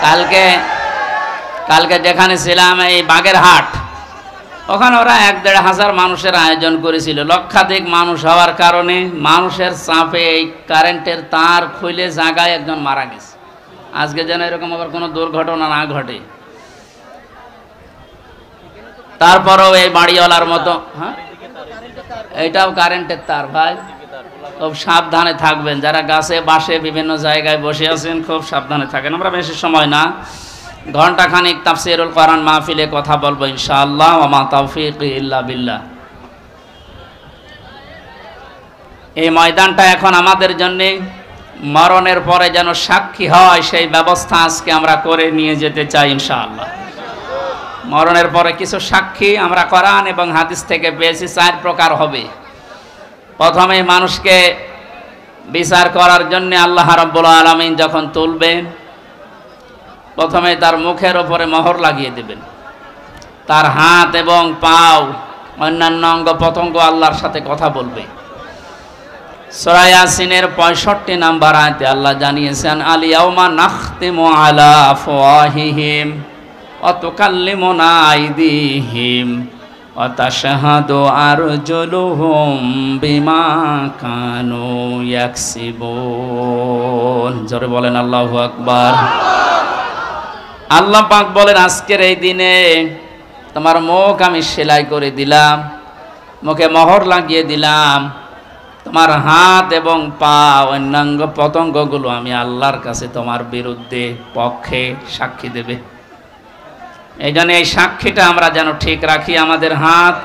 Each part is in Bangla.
কালকে কালকে যেখানে ছিলাম এই বাগেরহাট, ওখানে ওরা 1-1.5 হাজার মানুষের আয়োজন করেছিল। লক্ষাধিক মানুষ হওয়ার কারণে মানুষের চাপে এই কারেন্টের তার খুলে জায়গায় একজন মারা গেছে। আজকে যেন এরকম আবার কোনো দুর্ঘটনা না ঘটে। তারপরেও এই বাড়িওয়ালার মতো, হ্যাঁ এইটাও কারেন্টের তার ভাই, খুব সাবধানে থাকবেন। যারা গাছে বাসে বিভিন্ন জায়গায় বসে আছেন খুব সাবধানে থাকেন। আমরা বেশি সময় না, ঘন্টাখানিক তাফসীরুল কোরআন মাহফিলে কথা বলবো ইনশাআল্লাহ। ওয়া মা তাওফীকি ইল্লা বিল্লাহ। এই ময়দানটা এখন আমাদের জন্য মরণের পরে যেন সাক্ষী হয়, সেই ব্যবস্থা আজকে আমরা করে নিয়ে যেতে চাই ইনশাআল্লাহ। মরণের পরে কিছু সাক্ষী আমরা কোরআন এবং হাদিস থেকে পেয়েছি, 4 প্রকার হবে। প্রথমে মানুষকে বিচার করার জন্য আল্লাহ রাব্বুল আলামিন যখন তুলবেন, প্রথমে তার মুখের ওপরে মোহর লাগিয়ে দেবেন। তার হাত এবং পাও অন্যান্য অঙ্গ প্রত্যঙ্গ আল্লাহর সাথে কথা বলবে। সূরা ইয়াসিনের 65 নম্বর আয়াতে আল্লাহ জানিয়েছেন, আল ইয়াউমা নাখতিমু আলা আফওয়াহিহিম ওয়া তুকাল্লিমুনা আইদিহিম ওয়া তাশহাদু আরজুলুহুম বিমা কানু ইয়াকসিবুন। জোরে বলেন আল্লাহু আকবার। আল্লাহ পাক বলেন, আজকের এই দিনে তোমার মুখ আমি সেলাই করে দিলাম, মুখে মোহর লাগিয়ে দিলাম, তোমার হাত এবং পা অন্যাঙ্গ পতঙ্গগুলো আমি আল্লাহর কাছে তোমার বিরুদ্ধে পক্ষে সাক্ষী দেবে। এই জন্য এই সাক্ষীটা আমরা যেন ঠিক রাখি। আমাদের হাত,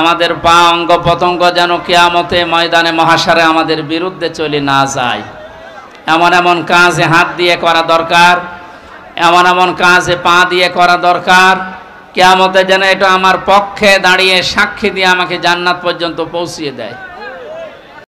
আমাদের পা, অঙ্গ পতঙ্গ যেন কিয়ামতে ময়দানে মহাশারে আমাদের বিরুদ্ধে চলে না যায়। এমন এমন কাজে হাত দিয়ে করা দরকার, এমন এমন কাজে পা দিয়ে করা দরকার, কিয়ামতে যেন এটা আমার পক্ষে দাঁড়িয়ে সাক্ষী দিয়ে আমাকে জান্নাত পর্যন্ত পৌঁছিয়ে দেয়।